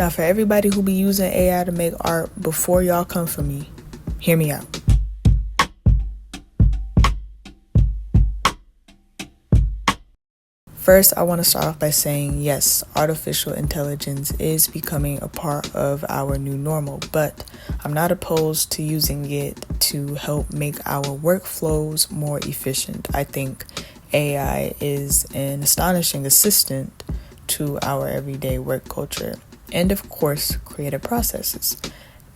Now, for everybody who be using AI to make art, before y'all come for me, hear me out. First, I want to start off by saying, yes, artificial intelligence is becoming a part of our new normal, but I'm not opposed to using it to help make our workflows more efficient. I think AI is an astonishing assistant to our everyday work culture and, of course, creative processes.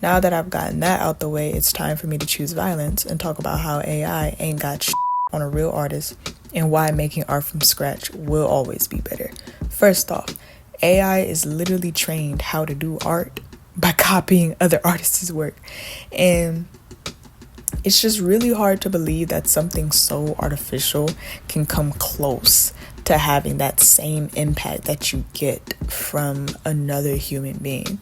Now that I've gotten that out the way, it's time for me to choose violence and talk about how AI ain't got on a real artist and why making art from scratch will always be better. First off, AI is literally trained how to do art by copying other artists' work. And it's just really hard to believe that something so artificial can come close to having that same impact that you get from another human being.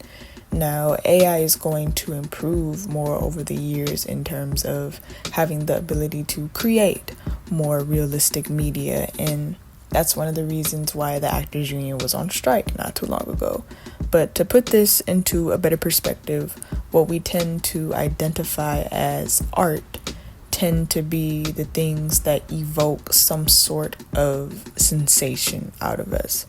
Now, AI is going to improve more over the years in terms of having the ability to create more realistic media, and that's one of the reasons why the Actors Union was on strike not too long ago. But to put this into a better perspective, what we tend to identify as art tend to be the things that evoke some sort of sensation out of us.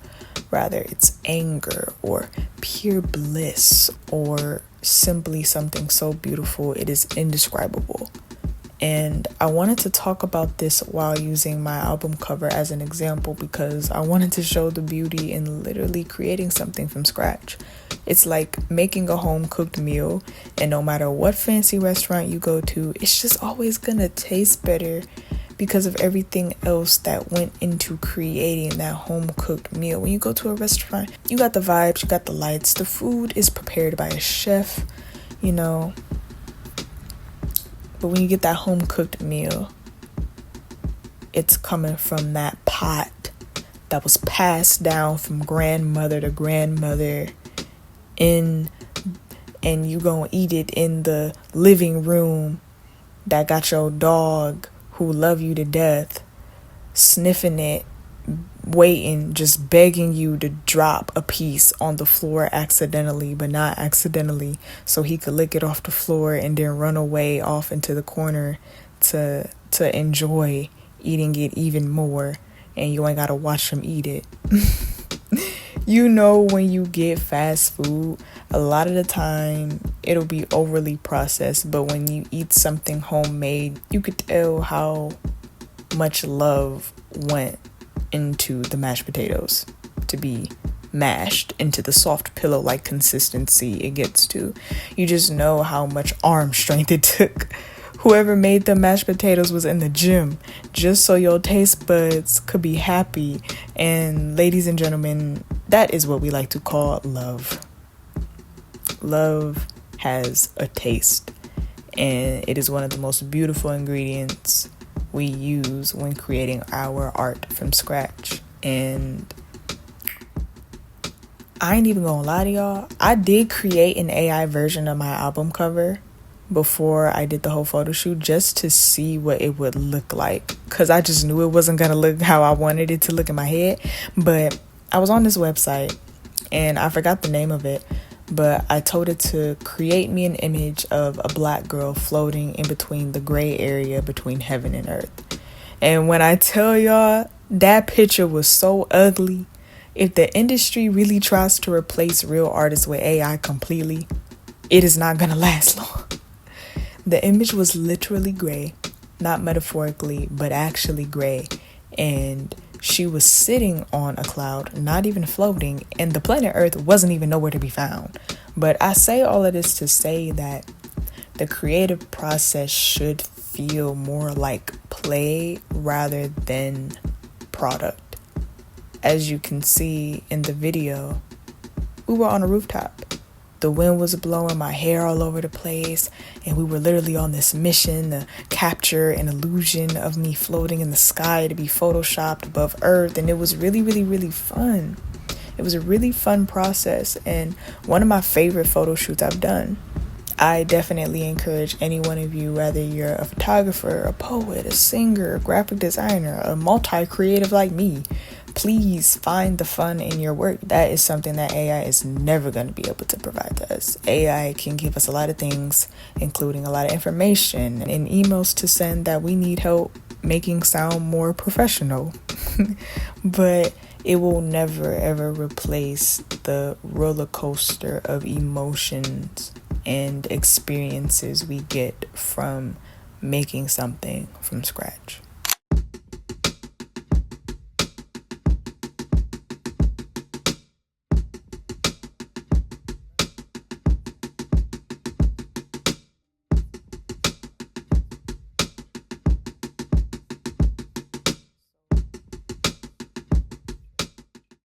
Rather, it's anger or pure bliss or simply something so beautiful it is indescribable. And I wanted to talk about this while using my album cover as an example because I wanted to show the beauty in literally creating something from scratch. It's like making a home-cooked meal, and no matter what fancy restaurant you go to, it's just always gonna taste better because of everything else that went into creating that home-cooked meal. When you go to a restaurant, you got the vibes, you got the lights, the food is prepared by a chef, you know. But when you get that home-cooked meal, it's coming from that pot that was passed down from grandmother to grandmother, and you gonna eat it in the living room that got your dog who love you to death sniffing it, waiting, just begging you to drop a piece on the floor accidentally, but not accidentally, so he could lick it off the floor and then run away off into the corner to enjoy eating it even more, and you ain't gotta watch him eat it. You know, when you get fast food, a lot of the time it'll be overly processed, but when you eat something homemade, you could tell how much love went into the mashed potatoes to be mashed into the soft pillow-like consistency it gets to. You just know how much arm strength it took. Whoever made the mashed potatoes was in the gym just so your taste buds could be happy. And ladies and gentlemen, that is what we like to call love. Love has a taste, and it is one of the most beautiful ingredients we use when creating our art from scratch. And I ain't even gonna lie to y'all, I did create an AI version of my album cover before I did the whole photo shoot just to see what it would look like, because I just knew it wasn't gonna look how I wanted it to look in my head. But I was on this website and I forgot the name of it, but I told it to create me an image of a black girl floating in between the gray area between heaven and earth. And when I tell y'all, that picture was so ugly. If the industry really tries to replace real artists with AI completely, it is not gonna last long. The image was literally gray, not metaphorically, but actually gray. And she was sitting on a cloud, not even floating, and the planet Earth wasn't even nowhere to be found. But I say all of this to say that the creative process should feel more like play rather than product. As you can see in the video, we were on a rooftop. The wind was blowing my hair all over the place, and we were literally on this mission to capture an illusion of me floating in the sky to be photoshopped above Earth, and it was really, really, really fun. It was a really fun process, and one of my favorite photo shoots I've done. I definitely encourage any one of you, whether you're a photographer, a poet, a singer, a graphic designer, a multi-creative like me, Please find the fun in your work. That is something that AI is never going to be able to provide to us. AI can give us a lot of things, including a lot of information and emails to send that we need help making sound more professional. But it will never ever replace the roller coaster of emotions and experiences we get from making something from scratch.